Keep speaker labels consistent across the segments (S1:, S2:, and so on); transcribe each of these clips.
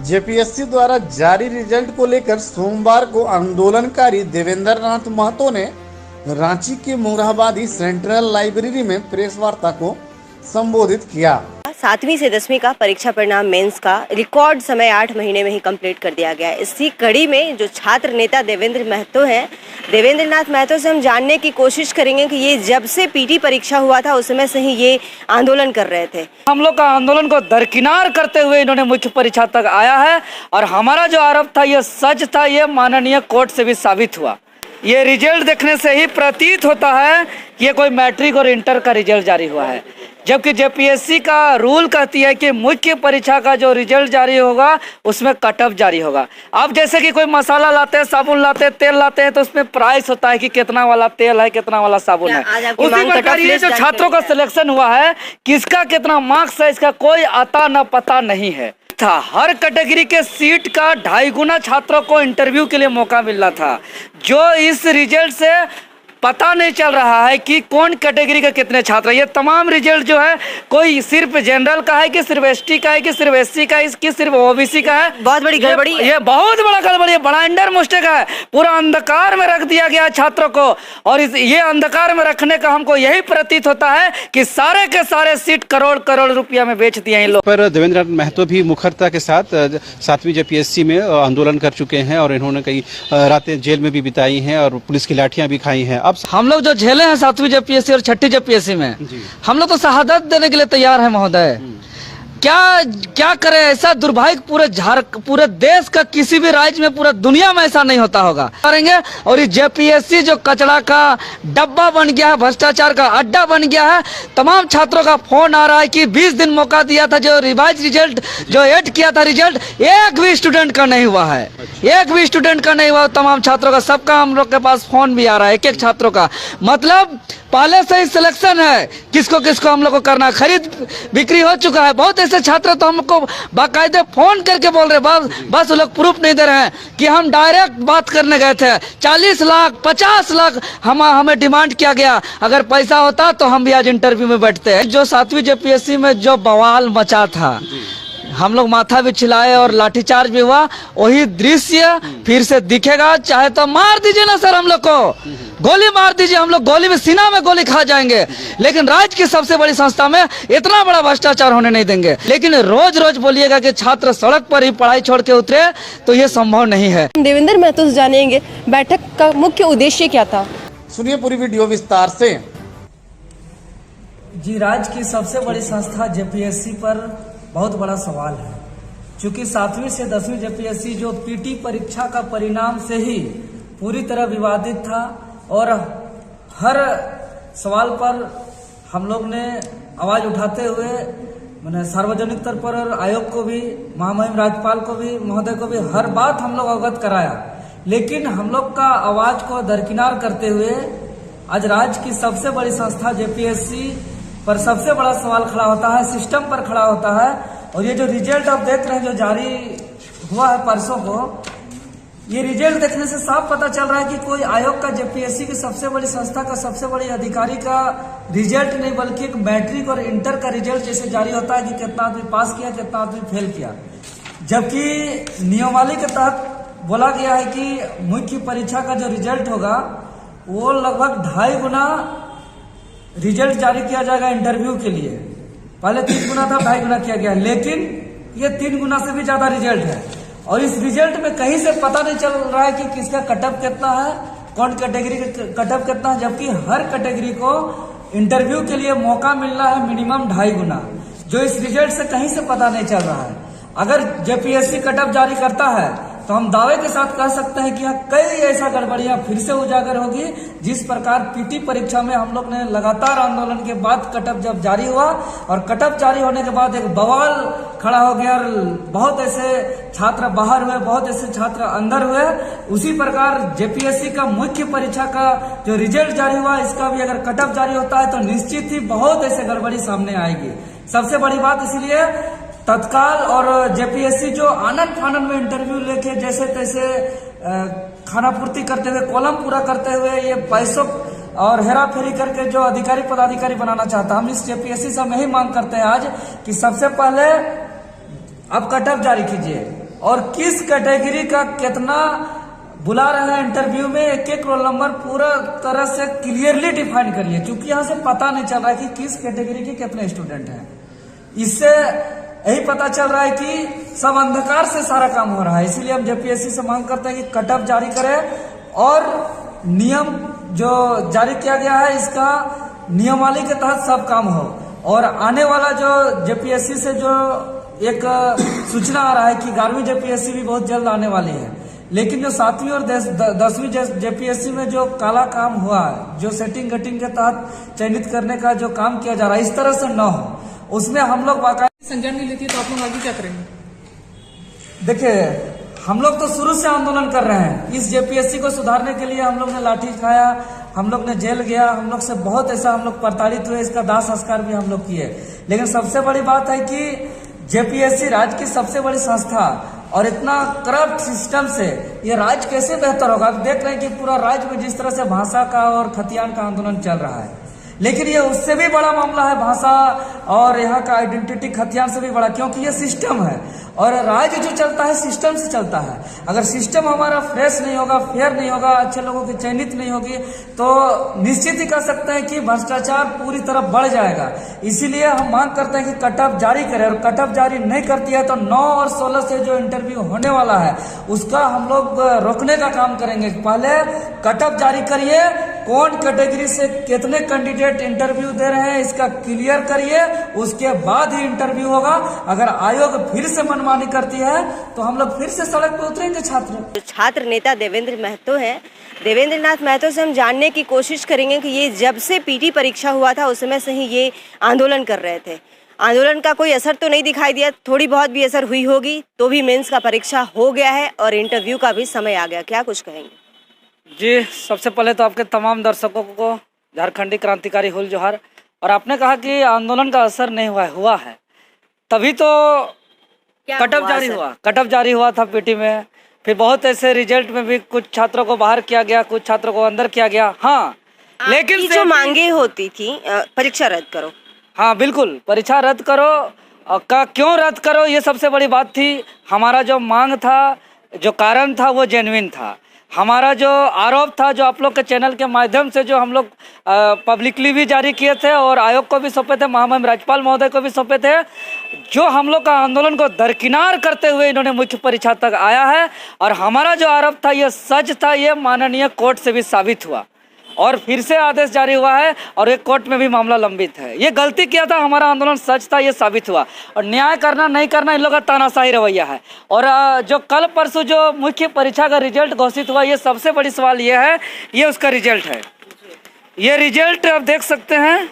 S1: JPSC द्वारा जारी result को लेकर सोमवार को आंदोलनकारी देवेंद्र नाथ महतो ने रांची के मोरहाबादी सेंट्रल लाइब्रेरी में प्रेस वार्ता को संबोधित किया।
S2: 7वीं से 10वीं का परीक्षा परिणाम मेंस का रिकॉर्ड समय 8 महीने में ही कंप्लीट कर दिया गया है। इसी कड़ी में जो छात्र नेता देवेंद्र नाथ महतो से हम जानने की कोशिश करेंगे कि ये जब से पीटी परीक्षा हुआ था उस समय से ही ये आंदोलन कर रहे थे।
S3: हम लोग का आंदोलन को दरकिनार करते हुए इन्होंने मुख्य परीक्षा तक आया है और हमारा जो आरोप था ये सच था, ये माननीय कोर्ट से भी साबित हुआ। ये रिजल्ट देखने से ही प्रतीत होता है कि ये कोई मैट्रिक और इंटर का रिजल्ट जारी हुआ है, जबकि जेपीएससी का रूल कहती है कि मुख्य परीक्षा का जो रिजल्ट जारी होगा उसमें कट ऑफ जारी होगा। अब जैसे कि कोई मसाला लाते हैं, साबुन लाते हैं, तेल लाते हैं तो उसमें प्राइस होता है कि कितना वाला तेल है, कितना वाला साबुन है। उसी प्रकार ये जो छात्रों का सिलेक्शन हुआ है, किसका कितना मार्क्स है इसका कोई आता न पता नहीं है था। हर कैटेगरी के सीट का 2.5 गुना छात्रों को इंटरव्यू के लिए मौका मिल रहा था, जो इस रिजल्ट से पता नहीं चल रहा है कि कौन कैटेगरी के कितने छात्र। ये तमाम रिजल्ट जो है कोई सिर्फ जनरल का है कि सिर्फ एसटी का है कि सिर्फ एससी का है कि सिर्फ ओबीसी का है।
S2: बहुत बड़ी गड़बड़ी है।
S3: ये बहुत बड़ा गड़बड़ी है, बड़ा अंडर मिस्टेक है। पूरा अंधकार में रख दिया गया छात्रों को और ये अंधकार में रखने का हमको यही प्रतीत होता है कि सारे के सारे सीट करोड़ रुपया में बेच दिए इन लोग।
S4: पर देवेंद्र नाथ महतो भी मुखरता के साथ 7वीं जेपीएससी में आंदोलन कर चुके हैं और इन्होंने कई रातें जेल में भी बिताई हैं और पुलिस की लाठियां भी खाई हैं। अब
S3: हम लोग जो झेले हैं 7वीं जेपीएससी और 6ठी जेपीएससी में, हम लोग तो शहादत देने के लिए तैयार हैं महोदय। क्या करें, ऐसा दुर्भाग्य पूरे देश का किसी भी राज्य में, पूरा दुनिया में ऐसा नहीं होता होगा। करेंगे और ये जेपीएससी जो कचरा का डब्बा बन गया है, भ्रष्टाचार का अड्डा बन गया है। तमाम छात्रों का फोन आ रहा है कि 20 दिन मौका दिया था, जो रिवाइज रिजल्ट जो एड किया था रिजल्ट, एक भी स्टूडेंट का नहीं हुआ है, एक भी स्टूडेंट का नहीं हुआ। तमाम छात्रों का, सबका हम लोग के पास फोन भी आ रहा है, एक छात्रों का। मतलब पहले से ही सिलेक्शन है, किसको हम लोग को करना, खरीद बिक्री हो चुका है। बहुत ऐसे छात्र तो हमको बाकायदे फोन करके बोल रहे, बस वो लोग प्रूफ नहीं दे रहे हैं कि हम डायरेक्ट बात करने गए थे। 40 लाख 50 लाख हमें डिमांड किया गया। अगर पैसा होता तो हम भी आज इंटरव्यू में बैठते हैं। जो 7वीं जेपीएससी में जो बवाल मचा था, हम लोग माथा भी छिलाए और लाठीचार्ज भी हुआ, वही दृश्य फिर से दिखेगा। चाहे तो मार दीजिए ना सर, हम लोग को गोली मार दीजिए, हम लोग गोली में सीना में गोली खा जाएंगे, लेकिन राज्य की सबसे बड़ी संस्था में इतना बड़ा भ्रष्टाचार होने नहीं देंगे। लेकिन रोज बोलिएगा कि छात्र सड़क पर ही पढ़ाई छोड़ के उतरे, तो ये संभव नहीं है।
S2: देवेंद्र महतो से जानेंगे बैठक का मुख्य उद्देश्य क्या था।
S1: सुनिए पूरी वीडियो विस्तार से।
S3: जी, राज्य की सबसे बड़ी संस्था जेपीएससी पर बहुत बड़ा सवाल है, क्योंकि 7वीं से 10वीं जेपीएससी जो पीटी परीक्षा का परिणाम से ही पूरी तरह विवादित था और हर सवाल पर हम लोग ने आवाज उठाते हुए मैंने सार्वजनिक तौर पर और आयोग को भी, महामहिम राज्यपाल को भी, महोदय को भी हर बात हम लोग अवगत कराया। लेकिन हम लोग का आवाज को दरकिनार करते हुए आज राज्य की सबसे बड़ी संस्था जेपीएससी पर सबसे बड़ा सवाल खड़ा होता है, सिस्टम पर खड़ा होता है। और ये जो रिजल्ट आप देख रहे हैं जो जारी हुआ है परसों को, ये रिजल्ट देखने से साफ पता चल रहा है कि कोई आयोग का, जेपीएससी की सबसे बड़ी संस्था का सबसे बड़ी अधिकारी का रिजल्ट नहीं, बल्कि एक मैट्रिक और इंटर का रिजल्ट जैसे जारी होता है कि कितना आदमी पास किया, कितना आदमी फेल किया। जबकि नियमावली के तहत बोला गया है कि मुख्य परीक्षा का जो रिजल्ट होगा वो लगभग 2.5 गुना रिजल्ट जारी किया जाएगा इंटरव्यू के लिए। पहले 3 गुना था, 2.5 गुना किया गया, लेकिन ये 3 गुना से भी ज्यादा रिजल्ट है। और इस रिजल्ट में कहीं से पता नहीं चल रहा है कि किसका कटअप कितना है, कौन कैटेगरी का कटअप कितना है, जबकि हर कैटेगरी को इंटरव्यू के लिए मौका मिलना है मिनिमम 2.5 गुना, जो इस रिजल्ट से कहीं से पता नहीं चल रहा है। अगर जेपीएससी कटअप जारी करता है तो हम दावे के साथ कह सकते हैं कि यहाँ कई ऐसा गड़बड़ियां फिर से उजागर होगी। जिस प्रकार पीटी परीक्षा में हम लोग ने लगातार आंदोलन के बाद कटअप जब जारी हुआ और कटअप जारी होने के बाद एक बवाल खड़ा हो गया और बहुत ऐसे छात्र बाहर हुए, बहुत ऐसे छात्र अंदर हुए, उसी प्रकार जेपीएससी का मुख्य परीक्षा का जो रिजल्ट जारी हुआ, इसका भी अगर कटअप जारी होता है तो निश्चित ही बहुत ऐसे गड़बड़ी सामने आएगी। सबसे बड़ी बात इसलिए तत्काल और जेपीएससी जो आनंद फानन में इंटरव्यू लेके जैसे तैसे खाना पूर्ति करते हुए, कॉलम पूरा करते हुए, ये पैसों और हेरा फेरी करके जो अधिकारी पदाधिकारी बनाना चाहता, हम इस जेपीएससी से हम यही मांग करते हैं आज कि सबसे पहले आप कटअप जारी कीजिए। और किस कैटेगरी का कितना बुला रहे हैं इंटरव्यू में, एक एक रोल नंबर पूरा तरह से क्लियरली डिफाइन करिए, क्योंकि यहाँ से पता नहीं चल रहा है कि किस कैटेगरी के कितने स्टूडेंट हैं। इससे यही पता चल रहा है कि सब अंधकार से सारा काम हो रहा है। इसीलिए हम जेपीएससी से मांग करते हैं कि कट ऑफ जारी करें और नियम जो जारी किया गया है इसका नियमावली के तहत सब काम हो। और आने वाला जो जेपीएससी से जो एक सूचना आ रहा है कि 11वीं जेपीएससी भी बहुत जल्द आने वाली है, लेकिन जो 7वीं और 10वीं जेपीएससी में जो काला काम हुआ है, जो सेटिंग गटिंग के तहत चयनित करने का जो काम किया जा रहा है, इस तरह से न हो, उसमें हम लोग बाकायदा
S5: संज्ञान नहीं लेती है तो आप लोग आगे क्या करेंगे?
S3: देखिए, हम लोग तो शुरू से आंदोलन कर रहे हैं। इस जेपीएससी को सुधारने के लिए हम लोग ने लाठी खाया, हम लोग ने जेल गया, हम लोग से बहुत ऐसा हम लोग प्रताड़ित हुए, इसका दाह संस्कार भी हम लोग किए। लेकिन सबसे बड़ी बात है कि जेपीएससी राज्य की सबसे बड़ी संस्था और इतना करप्ट सिस्टम से ये राज्य कैसे बेहतर होगा? आप देख रहे हैं कि पूरा राज्य में जिस तरह से भाषा का और खतियान का आंदोलन चल रहा है, लेकिन ये उससे भी बड़ा मामला है, भाषा और यहाँ का आइडेंटिटी खतियान से भी बड़ा, क्योंकि ये सिस्टम है और राज्य जो चलता है सिस्टम से चलता है। अगर सिस्टम हमारा फ्रेश नहीं होगा, फेयर नहीं होगा, अच्छे लोगों की चयनित नहीं होगी, तो निश्चित ही कह सकते हैं कि भ्रष्टाचार पूरी तरफ बढ़ जाएगा। इसीलिए हम मांग करते हैं कि कट ऑफ जारी करें, और कट ऑफ जारी नहीं करती है तो 9 और 16 से जो इंटरव्यू होने वाला है उसका हम लोग रोकने का काम करेंगे। पहले कट ऑफ जारी करिए, कौन कैटेगरी से कितने कैंडिडेट इंटरव्यू दे रहे हैं इसका क्लियर करिए, उसके बाद ही इंटरव्यू होगा। अगर आयोग फिर से मनमानी करती है तो हम लोग फिर से सड़क पर उतरेंगे।
S2: छात्र नेता देवेंद्र महतो हैं, देवेंद्र नाथ महतो से हम जानने की कोशिश करेंगे कि ये जब से पीटी परीक्षा हुआ था उस समय से ही ये आंदोलन कर रहे थे। आंदोलन का कोई असर तो नहीं दिखाई दिया, थोड़ी बहुत भी असर हुई होगी, तो भी मेंस का परीक्षा हो गया है और इंटरव्यू का भी समय आ गया। क्या कुछ कहेंगे?
S3: जी, सबसे पहले तो आपके तमाम दर्शकों को झारखंडी क्रांतिकारी हुल जोहार। और आपने कहा कि आंदोलन का असर नहीं हुआ है, तभी तो कट ऑफ जारी हुआ था पीटी में। फिर बहुत ऐसे रिजल्ट में भी कुछ छात्रों को बाहर किया गया, कुछ छात्रों को अंदर किया गया। हाँ, लेकिन
S2: जो मांगे होती थी परीक्षा रद्द करो,
S3: हाँ बिल्कुल, परीक्षा रद्द करो का क्यों रद्द करो, ये सबसे बड़ी बात थी। हमारा जो मांग था, जो कारण था, वो जेन्युइन था। हमारा जो आरोप था, जो आप लोग के चैनल के माध्यम से जो हम लोग पब्लिकली भी जारी किए थे और आयोग को भी सौंपे थे, महामहिम राज्यपाल महोदय को भी सौंपे थे, जो हम लोग का आंदोलन को दरकिनार करते हुए इन्होंने मुख्य परीक्षा तक आया है। और हमारा जो आरोप था ये सच था, ये माननीय कोर्ट से भी साबित हुआ और फिर से आदेश जारी हुआ है और एक कोर्ट में भी मामला लंबित है। ये गलती किया था, हमारा आंदोलन सच था, ये साबित हुआ। और न्याय करना नहीं करना इन लोगों का तानाशाही रवैया है। और जो कल परसों जो मुख्य परीक्षा का रिजल्ट घोषित हुआ, ये सबसे बड़ी सवाल ये है, ये उसका रिजल्ट है। ये रिजल्ट आप देख सकते हैं,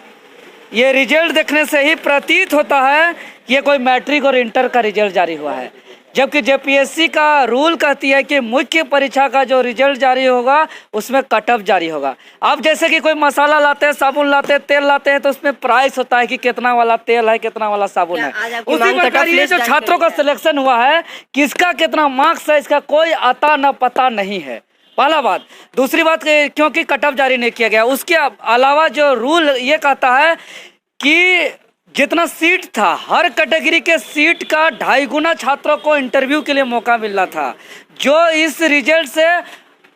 S3: ये रिजल्ट देखने से ही प्रतीत होता है कि ये कोई मैट्रिक और इंटर का रिजल्ट जारी हुआ है, जबकि जेपीएससी का रूल कहती है कि मुख्य परीक्षा का जो रिजल्ट जारी होगा उसमें कट ऑफ जारी होगा। अब जैसे कि कोई मसाला लाते हैं, साबुन लाते हैं, तेल लाते हैं, तो उसमें प्राइस होता है कि कितना वाला तेल है, कितना वाला साबुन है। उसी प्रकार ये जो छात्रों का सिलेक्शन हुआ है, किसका कितना मार्क्स है, इसका कोई आता न पता नहीं है, पहला बात। दूसरी बात, क्योंकि कट ऑफ जारी नहीं किया गया, उसके अलावा जो रूल ये कहता है कि जितना सीट था, हर कैटेगरी के सीट का 2.5 गुना छात्रों को इंटरव्यू के लिए मौका मिल रहा था, जो इस रिजल्ट से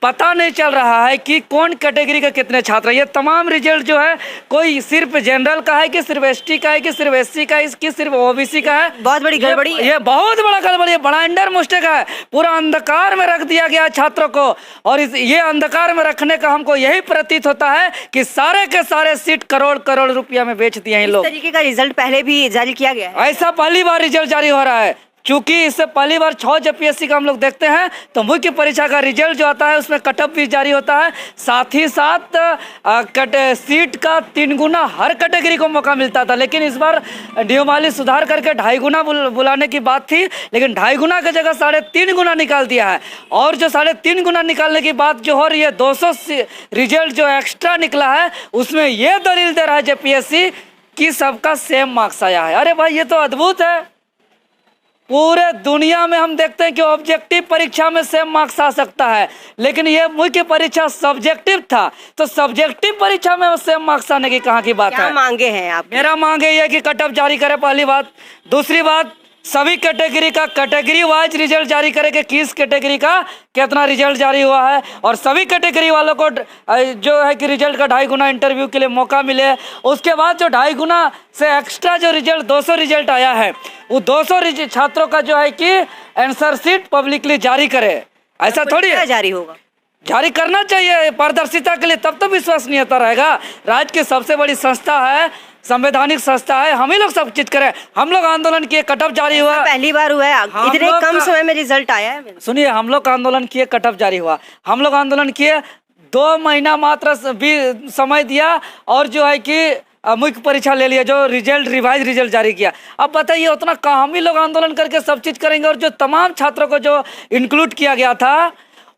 S3: पता नहीं चल रहा है कि कौन कैटेगरी के कितने छात्र। ये तमाम रिजल्ट जो है, कोई सिर्फ जनरल का है कि सिर्फ एसटी का है कि सिर्फ एससी का है कि सिर्फ ओबीसी का है।
S2: बहुत बड़ी गड़बड़ी,
S3: ये बहुत बड़ा गड़बड़ी है, बड़ा अंडर मिस्टेक है। पूरा अंधकार में रख दिया गया छात्रों को, और ये अंधकार में रखने का हमको यही प्रतीत होता है कि सारे के सारे सीट करोड़ करोड़ रुपया में बेच दिए हैं लोग।
S2: इस तरीके का रिजल्ट पहले भी जारी किया गया है,
S3: ऐसा पहली बार रिजल्ट जारी हो रहा है। चूंकि इससे पहली बार 6 जेपीएससी का हम लोग देखते हैं, तो मुख्य परीक्षा का रिजल्ट जो आता है उसमें कट ऑफ भी जारी होता है, साथ ही साथ सीट का 3 गुना हर कैटेगरी को मौका मिलता था। लेकिन इस बार नियमावली सुधार करके 2.5 गुना बुलाने की बात थी, लेकिन 2.5 गुना की जगह 3.5 गुना निकाल दिया है। और जो 3.5 गुना निकालने की बात जो हो रही है, 200 रिजल्ट जो एक्स्ट्रा निकला है, उसमें यह दलील दे रहा है जेपीएससी कि सबका सेम मार्क्स आया है। अरे भाई, ये तो अद्भुत है। पूरे दुनिया में हम देखते हैं कि ऑब्जेक्टिव परीक्षा में सेम मार्क्स आ सकता है, लेकिन ये मुख्य परीक्षा सब्जेक्टिव था, तो सब्जेक्टिव परीक्षा में सेम मार्क्स आने की कहाँ की बात है?
S2: क्या मांगे हैं आप?
S3: मेरा मांग है कि कट ऑफ जारी करे, पहली बात। दूसरी बात, सभी कैटेगरी का कैटेगरी वाइज रिजल्ट जारी करे कि किस कैटेगरी का कितना रिजल्ट जारी हुआ है, और सभी कैटेगरी वालों को जो है कि रिजल्ट का 2.5 गुना इंटरव्यू के लिए मौका मिले। उसके बाद जो 2.5 गुना से एक्स्ट्रा जो रिजल्ट 200 रिजल्ट आया है, वो 200 छात्रों का जो है कि आंसर शीट पब्लिकली जारी करे। ऐसा थोड़ी है,
S2: जारी होगा,
S3: जारी करना चाहिए पारदर्शिता के लिए, तब तो विश्वसनीयता रहेगा। राज्य की सबसे बड़ी संस्था है, संवैधानिक संस्था है, हम ही लोग सब चीज करें। हम लोग आंदोलन किए, कट ऑफ जारी हुआ,
S2: पहली बार हुआ है, इतने कम समय में रिजल्ट आया है।
S3: सुनिए, हम लोग आंदोलन किए, कट ऑफ जारी हुआ, हम लोग आंदोलन किए, 2 महीना मात्र भी समय दिया और जो है कि मुख्य परीक्षा ले लिया, जो रिजल्ट रिवाइज रिजल्ट जारी किया। अब बताइए, उतना कहाँ हम ही लोग आंदोलन करके सब चीज करेंगे, और जो तमाम छात्रों को जो इंक्लूड किया गया था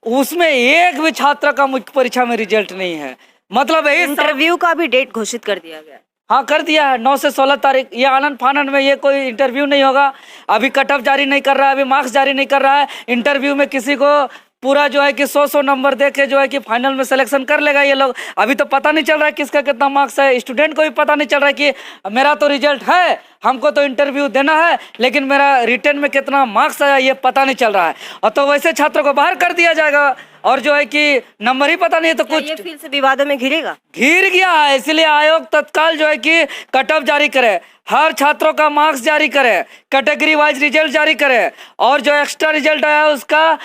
S3: उसमें एक भी छात्र का मुख्य परीक्षा में रिजल्ट नहीं है। मतलब
S2: इंटरव्यू का भी डेट घोषित कर दिया गया।
S3: हाँ, कर दिया है 9 से 16 तारीख। ये आनंद फानन में ये कोई इंटरव्यू नहीं होगा। अभी कट ऑफ जारी नहीं कर रहा है, अभी मार्क्स जारी नहीं कर रहा है। इंटरव्यू में किसी को पूरा जो है कि 100 नंबर दे के जो है कि फाइनल में सिलेक्शन कर लेगा ये लोग। अभी तो पता नहीं चल रहा है किसका कितना मार्क्स है। स्टूडेंट को भी पता नहीं चल रहा है कि मेरा तो रिजल्ट है, हमको तो इंटरव्यू देना है, लेकिन मेरा रिटर्न में कितना मार्क्स आया ये पता नहीं चल रहा है। और तो वैसे छात्रों को बाहर कर दिया जाएगा, और जो है कि नंबर ही पता नहीं है तो कुछ
S2: ये फिर से विवादों में घिरेगा,
S3: घिर गया है। इसलिए आयोग तत्काल जो है कि कट ऑफ जारी करे, हर छात्रों का मार्क्स जारी करे, कैटेगरी वाइज रिजल्ट जारी करे, और जो एक्स्ट्रा रिजल्ट आया उसका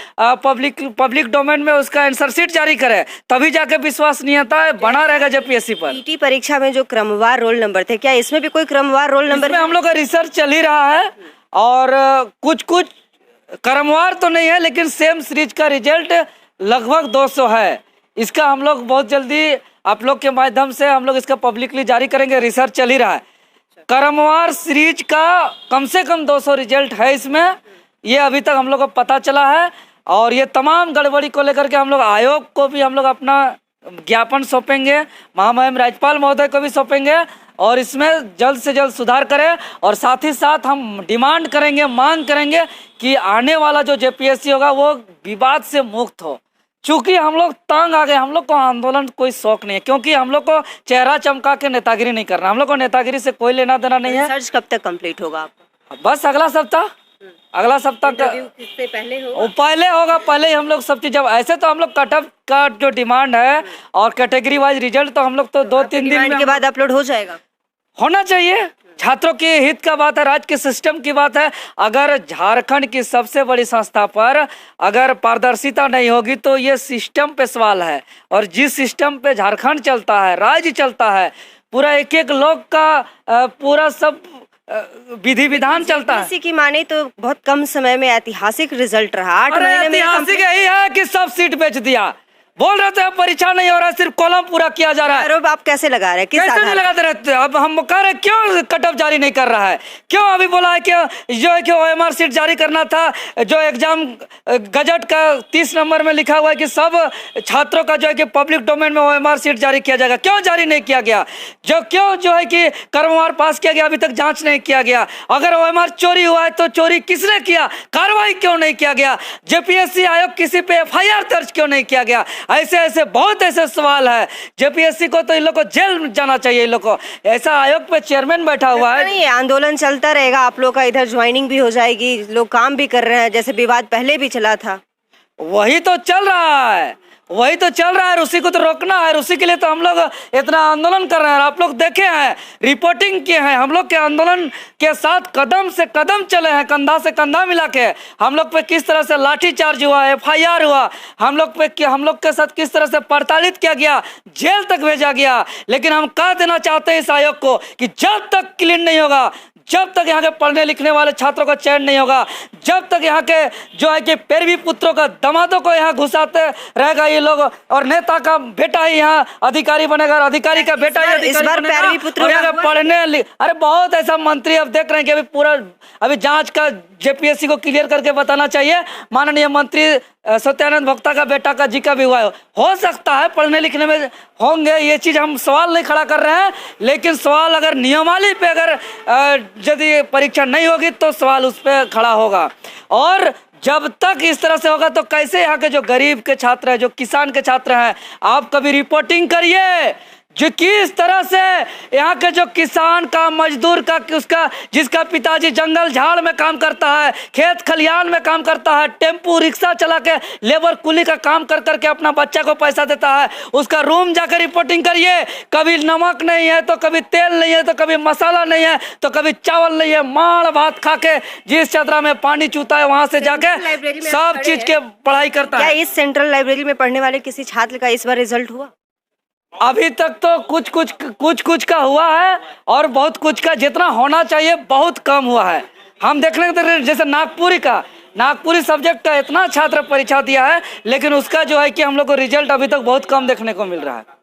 S3: पब्लिक डोमेन में उसका आंसर शीट जारी करे, तभी जाके विश्वसनीयता बना रहेगा जेपीएससी पर।
S2: पीटी परीक्षा में जो क्रमवार रोल नंबर थे, क्या इसमें भी कोई क्रमवार रोल नंबर?
S3: हम लोग का रिसर्च चल ही रहा है, और कुछ क्रमवार तो नहीं है, लेकिन सेम सीरीज का रिजल्ट लगभग 200 है। इसका हम लोग बहुत जल्दी आप लोग के माध्यम से हम लोग इसका पब्लिकली जारी करेंगे। रिसर्च चल ही रहा है, क्रमवार सीरीज का कम से कम 200 रिजल्ट है इसमें, ये अभी तक हम लोग को पता चला है। और ये तमाम गड़बड़ी को लेकर के हम लोग आयोग को भी हम लोग अपना ज्ञापन सौंपेंगे, महामहिम राज्यपाल महोदय को भी सौंपेंगे, और इसमें जल्द से जल्द सुधार करें। और साथ ही साथ हम डिमांड करेंगे, मांग करेंगे कि आने वाला जो जेपीएससी होगा वो विवाद से मुक्त हो। चूंकि हम लोग तंग आ गए, हम लोग को आंदोलन कोई शौक नहीं है, क्योंकि हम लोग को चेहरा चमका के नेतागिरी नहीं करना, हम लोग को नेतागिरी से कोई लेना देना नहीं है।
S2: रिसर्च कब तक कंप्लीट होगा आपका?
S3: बस अगला सप्ताह
S2: किससे पहले होगा?
S3: पहले होगा, पहले ही हम लोग सब चीज। जब ऐसे तो हम लोग कट ऑफ का जो डिमांड है और कैटेगरी वाइज रिजल्ट तो हम लोग तो 2-3 दिन
S2: के बाद अपलोड हो जाएगा,
S3: होना चाहिए। छात्रों के हित का बात है, राज्य के सिस्टम की बात है। अगर झारखंड की सबसे बड़ी संस्था पर अगर पारदर्शिता नहीं होगी तो ये सिस्टम पे सवाल है। और जिस सिस्टम पे झारखंड चलता है, राज्य चलता है, पूरा एक एक लोग का पूरा सब विधि विधान चलता है।
S2: इसी की माने तो बहुत कम समय में ऐतिहासिक रिजल्ट रहा। 8 महीने में
S3: ऐतिहासिक यही है कि सब सीट बेच दिया। बोल रहे थे अब परीक्षा नहीं हो रहा है, सिर्फ कॉलम पूरा किया जा रहा है।
S2: आरोप आप कैसे लगा रहे हैं? किस
S3: कैसे नहीं लगाते रहते? अब हम कह रहे क्यों कट ऑफ जारी नहीं कर रहा है? क्यों अभी बोला है कि जो है कि ओएमआर सीट जारी करना था, जो एग्जाम गजट का 30 नंबर में लिखा हुआ है कि सब छात्रों का जो है कि पब्लिक डोमेन में ओएमआर सीट जारी किया जाएगा, क्यों जारी नहीं किया गया? क्यों जो है कि क्रमवार पास किया गया, अभी तक जांच नहीं किया गया? अगर ओएमआर चोरी हुआ है तो चोरी किसने किया, कार्रवाई क्यों नहीं किया गया? जेपीएससी आयोग किसी पे एफआईआर दर्ज क्यों नहीं किया गया? ऐसे ऐसे बहुत ऐसे सवाल है। जेपीएससी को तो इन लोग को जेल जाना चाहिए। इन लोग को ऐसा आयोग पे चेयरमैन बैठा हुआ है।
S2: नहीं, आंदोलन चलता रहेगा, आप लोग का इधर ज्वाइनिंग भी हो जाएगी, लोग काम भी कर रहे हैं, जैसे विवाद पहले भी चला था।
S3: वही तो चल रहा है, वही तो चल रहा है, उसी को तो रोकना है। उसी के लिए तो हम लोग इतना आंदोलन कर रहे हैं। आप लोग देखे हैं, रिपोर्टिंग किए हैं, हम लोग के आंदोलन के साथ कदम से कदम चले हैं, कंधा से कंधा मिला के। हम लोग पे किस तरह से लाठीचार्ज हुआ, एफआईआर हुआ, हम लोग के साथ किस तरह से प्रताड़ित किया गया, जेल तक भेजा गया। लेकिन हम कह देना चाहते हैं इस आयोग को कि जब तक क्लीन नहीं होगा, जब तक यहाँ के पढ़ने लिखने वाले छात्रों का चयन नहीं होगा, जब तक यहाँ के जो है कि पैरवी पुत्रों का दामादों को यहाँ घुसाते रहेगा ये लोग, और नेता का बेटा ही यहाँ अधिकारी बनेगा, और अधिकारी का बेटा ही अधिकारी बनेगा, और यहाँ पढ़ने अरे बहुत ऐसा मंत्री अब देख रहे हैं कि अभी जांच का जेपीएससी को क्लियर करके बताना चाहिए। माननीय मंत्री सत्यानंद भोक्ता का बेटा का जी का भी हुआ हो सकता है, पढ़ने लिखने में होंगे, ये चीज हम सवाल नहीं खड़ा कर रहे हैं। लेकिन सवाल अगर नियमावली पे अगर यदि परीक्षा नहीं होगी तो सवाल उस पर खड़ा होगा। और जब तक इस तरह से होगा तो कैसे यहाँ के जो गरीब के छात्र हैं, जो किसान के छात्र हैं, आप कभी रिपोर्टिंग करिए। जो किस तरह से यहाँ के जो किसान का, मजदूर का, उसका जिसका पिताजी जंगल झाड़ में काम करता है, खेत खलिहान में काम करता है, टेम्पू रिक्शा चला के लेबर कुली का काम कर करके अपना बच्चा को पैसा देता है, उसका रूम जाकर रिपोर्टिंग करिए, कभी नमक नहीं है तो कभी तेल नहीं है तो कभी मसाला नहीं है तो कभी चावल नहीं है, माड़ भात खा के जिस चदरा में पानी चूता है वहां से जाके सब चीज के पढ़ाई करता है।
S2: क्या इस सेंट्रल लाइब्रेरी में पढ़ने वाले किसी छात्र का इस बार रिजल्ट हुआ?
S3: अभी तक तो कुछ का हुआ है और बहुत कुछ का जितना होना चाहिए बहुत कम हुआ है। हम देखने के जैसे नागपुरी सब्जेक्ट का इतना छात्र परीक्षा दिया है, लेकिन उसका जो है कि हम लोग को रिजल्ट अभी तक बहुत कम देखने को मिल रहा है।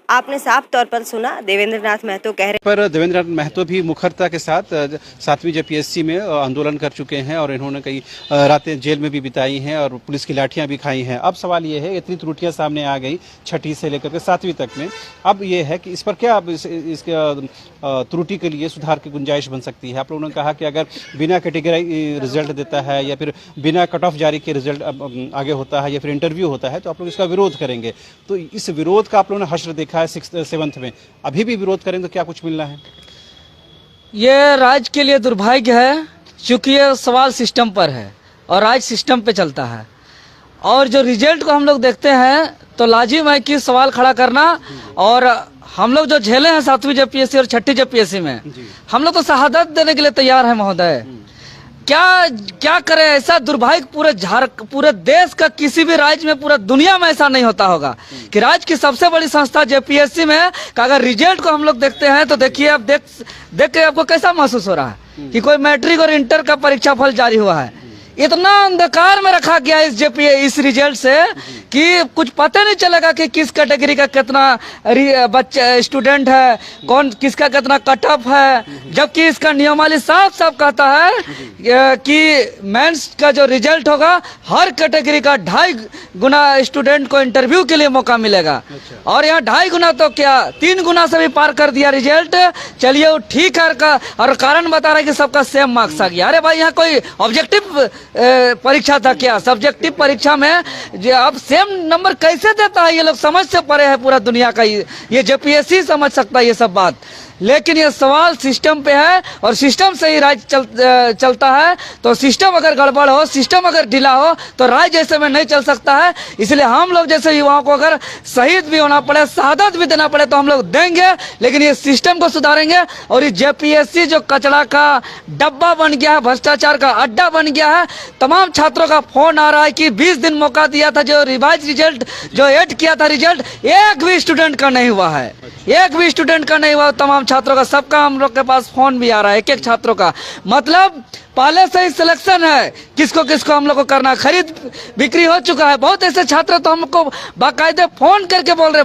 S2: आपने साफ तौर पर सुना, देवेंद्र नाथ महतो कह रहे
S4: पर देवेंद्र नाथ महतो भी मुखरता के साथ 7वीं जेपीएससी में आंदोलन कर चुके हैं और इन्होंने कई रातें जेल में भी बिताई हैं और पुलिस की लाठियां भी खाई हैं। अब सवाल ये है, इतनी त्रुटियां सामने आ गई 6ठी से लेकर के 7वीं तक में, अब ये है कि इस पर क्या इसके त्रुटि के लिए सुधार की गुंजाइश बन सकती है? आप लोगों ने कहा कि अगर बिना कैटेगरी रिजल्ट देता है या फिर बिना कट ऑफ जारी के रिजल्ट आगे होता है या फिर इंटरव्यू होता है तो आप लोग इसका विरोध करेंगे। तो इस विरोध का आप लोगों ने हश्र देखा है 6th 7th में, अभी भी विरोध करेंगे तो क्या कुछ मिलना है?
S3: ये राज्य के लिए दुर्भाग्य है, क्योंकि ये सवाल सिस्टम पर है और राज्य सिस्टम पे चलता है। और जो रिजल्ट को हम लोग देखते हैं तो लाजिम है कि सवाल खड़ा करना, और हम लोग जो झेले हैं 7वीं जेपीएससी और 6ठी जेपीएससी में, हम लोग तो शहादत देने के लिए तैयार हैं महोदय। क्या करें, ऐसा दुर्भाग्य पूरे देश का किसी भी राज्य में, पूरा दुनिया में ऐसा नहीं होता होगा कि राज्य की सबसे बड़ी संस्था जेपीएससी में का अगर रिजल्ट को हम लोग देखते हैं तो देखिए, आप देख के आपको कैसा महसूस हो रहा है कि कोई मैट्रिक और इंटर का परीक्षा फल जारी हुआ है। इतना अंधकार में रखा गया इस रिजल्ट से कि कुछ पता नहीं चलेगा कि किस कैटेगरी का कितना बच्चा स्टूडेंट है, कौन किसका कितना कट ऑफ है, जबकि इसका नियमावली साफ कहता है कि मेंस का जो रिजल्ट होगा हर कैटेगरी का 2.5 गुना स्टूडेंट को इंटरव्यू के लिए मौका मिलेगा। और यहाँ 2.5 गुना तो क्या 3 गुना से भी पार कर दिया रिजल्ट। चलिए वो ठीक है, और कारण बता रहा है कि सबका सेम मार्क्स आ गया। अरे भाई, यहाँ कोई ऑब्जेक्टिव परीक्षा था क्या? सब्जेक्टिव परीक्षा में जो अब सेम नंबर कैसे देता है? ये लोग समझ से परे है पूरा दुनिया का, ये जेपीएससी समझ सकता है ये सब बात। लेकिन ये सवाल सिस्टम पे है और सिस्टम से ही राज्य चलता है। तो सिस्टम अगर गड़बड़ हो, सिस्टम अगर ढीला हो तो राज्य ऐसे में नहीं चल सकता है। इसलिए हम लोग जैसे युवाओं को अगर शहीद भी होना पड़े, शहादत भी देना पड़े तो हम लोग देंगे, लेकिन ये सिस्टम को सुधारेंगे। और ये जेपीएससी जो कचरा का डब्बा बन गया है, भ्रष्टाचार का अड्डा बन गया है, तमाम छात्रों का फोन आ रहा है कि 20 दिन मौका दिया था, जो रिवाइज रिजल्ट जो एड किया था रिजल्ट, एक भी स्टूडेंट का नहीं हुआ है, एक भी स्टूडेंट का नहीं हुआ। तमाम छात्रों का, सबका हम लोग के पास फोन भी आ रहा है, एक छात्रों का। मतलब पहले से ही सिलेक्शन है किसको किसको हम लोग को करना, खरीद बिक्री हो चुका है। बहुत ऐसे छात्र तो हमको बाकायदे फोन करके बोल रहे,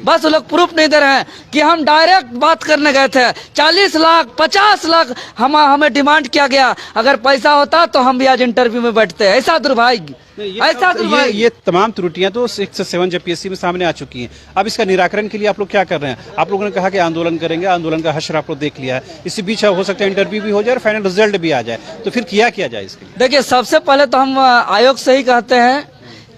S3: बस वो लोग प्रूफ नहीं दे रहे हैं कि हम डायरेक्ट बात करने गए थे, 40 लाख 50 लाख हमें डिमांड किया गया, अगर पैसा होता तो हम भी आज इंटरव्यू में बैठते। ऐसा दुर्भाग्य, ऐसा दुर्भाग्य।
S4: ये तमाम त्रुटियां तो 6 से 7 जेपीएससी में सामने आ चुकी हैं। अब इसका निराकरण के लिए आप लोग क्या कर रहे हैं? आप लोगों ने कहा कि आंदोलन करेंगे, आंदोलन का हश्र आप लोग देख लिया है, इसी बीच हो सकता है इंटरव्यू भी हो जाए और फाइनल रिजल्ट भी आ जाए, तो फिर किया जाए इसके लिए?
S3: देखिए, सबसे पहले तो हम आयोग से ही कहते हैं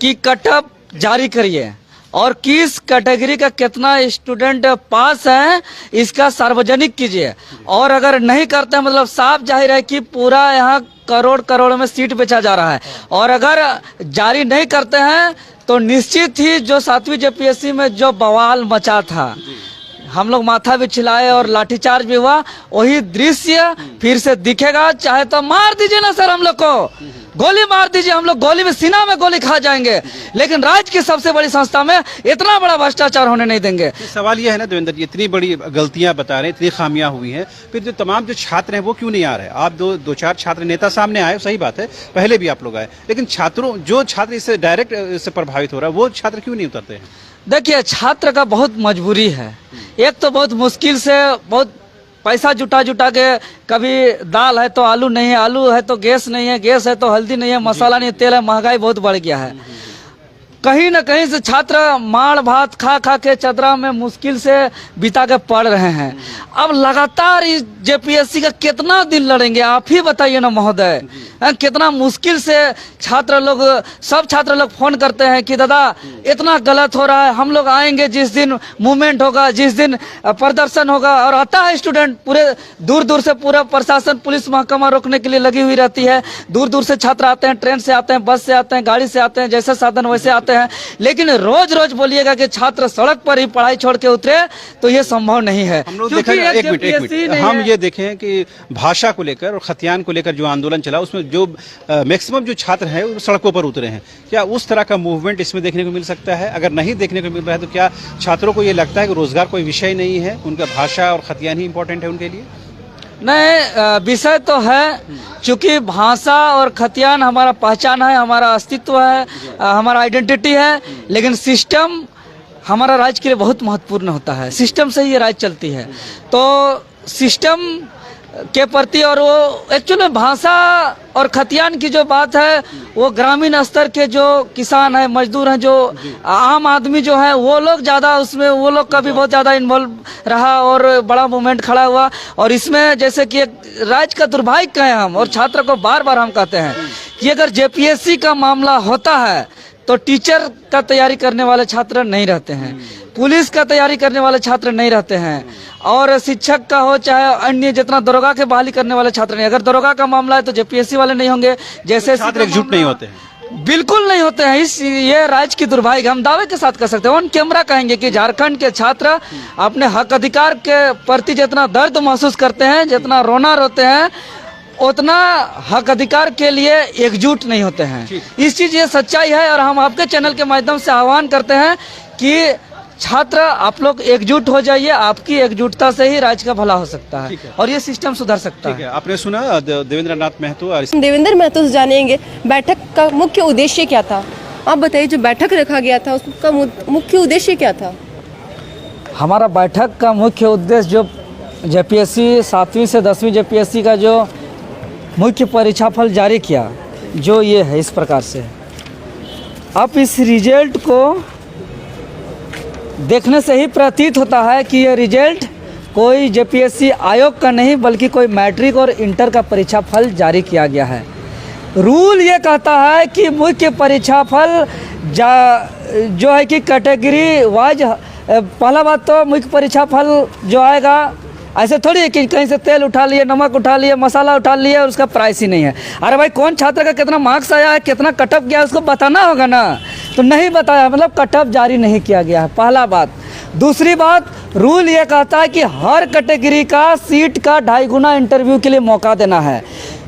S3: कि कट ऑफ जारी करिए और किस कैटेगरी का कितना स्टूडेंट पास है इसका सार्वजनिक कीजिए। और अगर नहीं करते हैं, मतलब साफ जाहिर है कि पूरा यहाँ करोड़ में सीट बेचा जा रहा है। और अगर जारी नहीं करते हैं तो निश्चित ही जो 7वीं जेपीएससी में जो बवाल मचा था, हम लोग माथा भी छिलाए और लाठीचार्ज भी हुआ, वही दृश्य फिर से दिखेगा। चाहे तो मार दीजिए ना सर, हम लोग को गोली मार दीजिए, हम लोग गोली में सीना में गोली खा जाएंगे, लेकिन राज्य की सबसे बड़ी संस्था में इतना बड़ा भ्रष्टाचार होने नहीं देंगे।
S4: सवाल यह है ना देवेंद्र जी, इतनी बड़ी गलतियां बता रहे हैं, इतनी खामियां हुई हैं, फिर जो तमाम जो छात्र हैं वो क्यों नहीं आ रहे? आप दो चार छात्र नेता सामने आए, सही बात है, पहले भी आप लोग आए, लेकिन जो छात्र इससे डायरेक्ट इससे प्रभावित हो रहा है वो छात्र क्यों नहीं उतरते हैं?
S3: देखिए, छात्र का बहुत मजबूरी है। एक तो बहुत मुश्किल से बहुत पैसा जुटा के, कभी दाल है तो आलू नहीं है, आलू है तो गैस नहीं है, गैस है तो हल्दी नहीं है, मसाला नहीं है, तेल है, महंगाई बहुत बढ़ गया है। कहीं न कहीं से छात्र माड़ भात खा खा के चदरा में मुश्किल से बिता के पढ़ रहे हैं। अब लगातार इस जेपीएससी का कितना दिन लड़ेंगे, आप ही बताइए ना महोदय। कितना मुश्किल से सब छात्र लोग फोन करते हैं कि दादा इतना गलत हो रहा है, हम लोग आएंगे जिस दिन मूवमेंट होगा, जिस दिन प्रदर्शन होगा। और आता है स्टूडेंट, पूरे दूर दूर से पूरा प्रशासन पुलिस महकमा रोकने के लिए लगी हुई रहती है। दूर दूर से छात्र आते हैं, ट्रेन से आते हैं, बस से आते हैं, गाड़ी से आते हैं, जैसे साधन वैसे आते हैं। लेकिन रोज रोज बोलिएगा कि छात्र सड़क पर ही पढ़ाई छोड़ के उतरे तो ये संभव नहीं है।
S4: हम लोग देखा, एक मिनट हम ये देखें कि भाषा को लेकर और खतियान को लेकर जो आंदोलन चला उसमें जो मैक्सिमम जो छात्र हैं वो सड़कों पर उतरे हैं। क्या उस तरह का मूवमेंट इसमें देखने को मिल सकता है? अगर नहीं देखने को मिल रहा है तो क्या छात्रों को ये लगता है कि रोजगार कोई विषय नहीं है, उनका भाषा और खतियान ही इंपॉर्टेंट है उनके लिए?
S3: नहीं, विषय तो है, क्योंकि भाषा और खतियान हमारा पहचान है, हमारा अस्तित्व है, हमारा आइडेंटिटी है। लेकिन सिस्टम हमारा राज्य के लिए बहुत महत्वपूर्ण होता है। सिस्टम से ही ये राज्य चलती है। तो सिस्टम के प्रति, और वो एक्चुअली भाषा और खतियान की जो बात है वो ग्रामीण स्तर के जो किसान हैं, मजदूर हैं, जो आम आदमी जो है वो लोग ज़्यादा उसमें, वो लोग का भी बहुत ज़्यादा इन्वॉल्व रहा और बड़ा मूवमेंट खड़ा हुआ। और इसमें जैसे कि एक राज्य का दुर्भाग्य कहें हम, और छात्र को बार बार हम कहते हैं कि अगर जेपीएससी का मामला होता है तो टीचर का तैयारी करने वाले छात्र नहीं रहते हैं, पुलिस का तैयारी करने वाले छात्र नहीं रहते हैं, और शिक्षक का हो चाहे अन्य जितना दरोगा के बहाली करने वाले छात्र नहीं। अगर दरोगा का मामला है तो जेपीएससी वाले नहीं होंगे। जैसे
S4: छात्र एकजुट नहीं होते हैं,
S3: बिल्कुल नहीं होते हैं। ये राज्य की दुर्भाग्य हम दावे के साथ कर सकते हैं, ऑन कैमरा कहेंगे कि झारखंड के छात्र अपने हक अधिकार के प्रति जितना दर्द महसूस करते हैं, जितना रोना रोते हैं, उतना हक अधिकार के लिए एकजुट नहीं होते हैं। इस चीज ये सच्चाई है। और हम आपके चैनल के माध्यम से आह्वान करते हैं कि छात्र आप लोग एकजुट हो जाइए। आपकी एकजुटता से ही राज्य का भला हो सकता है और ये सिस्टम सुधर सकता है।
S4: आपने सुना देवेंद्र नाथ महतो और
S2: देवेंद्र महतो से जानेंगे बैठक का मुख्य उद्देश्य क्या था। आप बताइए, जो बैठक रखा गया था उसका मुख्य उद्देश्य क्या था?
S3: हमारा बैठक का मुख्य उद्देश्य जो जेपीएससी 7वीं से 10वीं जेपीएससी का जो मुख्य परीक्षा फल जारी किया, जो ये है इस प्रकार से। अब इस रिजल्ट को देखने से ही प्रतीत होता है कि ये रिजल्ट कोई जेपीएससी आयोग का नहीं बल्कि कोई मैट्रिक और इंटर का परीक्षा फल जारी किया गया है। रूल ये कहता है कि मुख्य परीक्षा फल जो है कि कैटेगरी वाइज, पहला बात तो मुख्य परीक्षा फल जो आएगा ऐसे थोड़ी है कि कहीं से तेल उठा लिए, नमक उठा लिए, मसाला उठा लिए और उसका प्राइस ही नहीं है। अरे भाई, कौन छात्र का कितना मार्क्स आया है, कितना कटअप गया है, उसको बताना होगा ना। तो नहीं बताया, मतलब कटअप जारी नहीं किया गया है, पहला बात। दूसरी बात, रूल ये कहता है कि हर कैटेगरी का सीट का 2.5 गुना इंटरव्यू के लिए मौका देना है,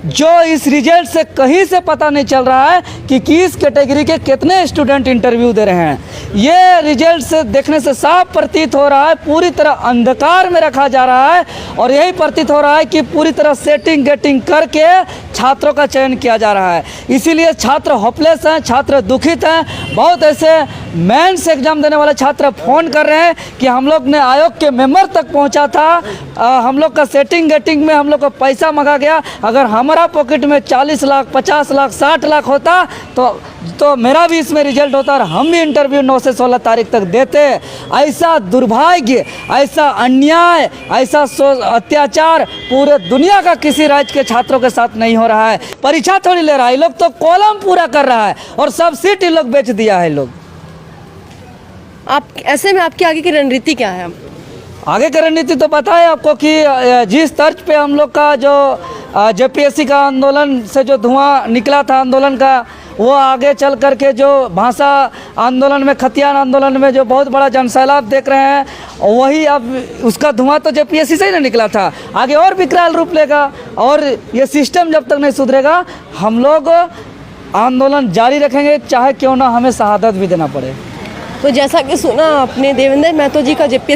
S3: जो इस रिजल्ट से कहीं से पता नहीं चल रहा है कि किस कैटेगरी के कितने स्टूडेंट इंटरव्यू दे रहे हैं। ये रिजल्ट से देखने से साफ प्रतीत हो रहा है पूरी तरह अंधकार में रखा जा रहा है, और यही प्रतीत हो रहा है कि पूरी तरह सेटिंग गेटिंग करके छात्रों का चयन किया जा रहा है। इसीलिए छात्र होपलेस हैं, छात्र दुखित हैं। बहुत ऐसे मेंस एग्जाम देने वाले छात्र फ़ोन कर रहे हैं कि हम लोग ने आयोग के मेंबर तक पहुंचा था, हम लोग का सेटिंग गेटिंग में हम लोग को पैसा मंगा गया। अगर हमारा पॉकेट में 40 लाख, 50 लाख, 60 लाख होता तो मेरा भी इसमें रिजल्ट होता और हम भी इंटरव्यू 9 से 16 तारीख तक देते। ऐसा दुर्भाग्य, ऐसा अन्याय, ऐसा अत्याचार पूरे दुनिया का किसी राज्य के छात्रों के साथ नहीं हो रहा है। परीक्षा थोड़ी ले रहा है, लोग तो कॉलम पूरा कर रहा है और सब सीट लोग बेच दिया है लोग।
S2: आप ऐसे में आपकी आगे की रणनीति क्या है?
S3: आगे की रणनीति तो पता है आपको कि जिस तर्ज पे हम लोग का जो जेपीएससी का आंदोलन से जो धुआं निकला था आंदोलन का, वो आगे चल करके जो भाषा आंदोलन में, खतियान आंदोलन में जो बहुत बड़ा जनसैलाब देख रहे हैं, वही अब उसका धुआं तो जेपीएससी से ही ना निकला था, आगे और विकराल रूप लेगा। और ये सिस्टम जब तक नहीं सुधरेगा हम लोग आंदोलन जारी रखेंगे, चाहे क्यों ना हमें शहादत भी देना पड़े।
S2: तो जैसा कि सुना आपने, देवेंद्र महतो जी का जेपीएससी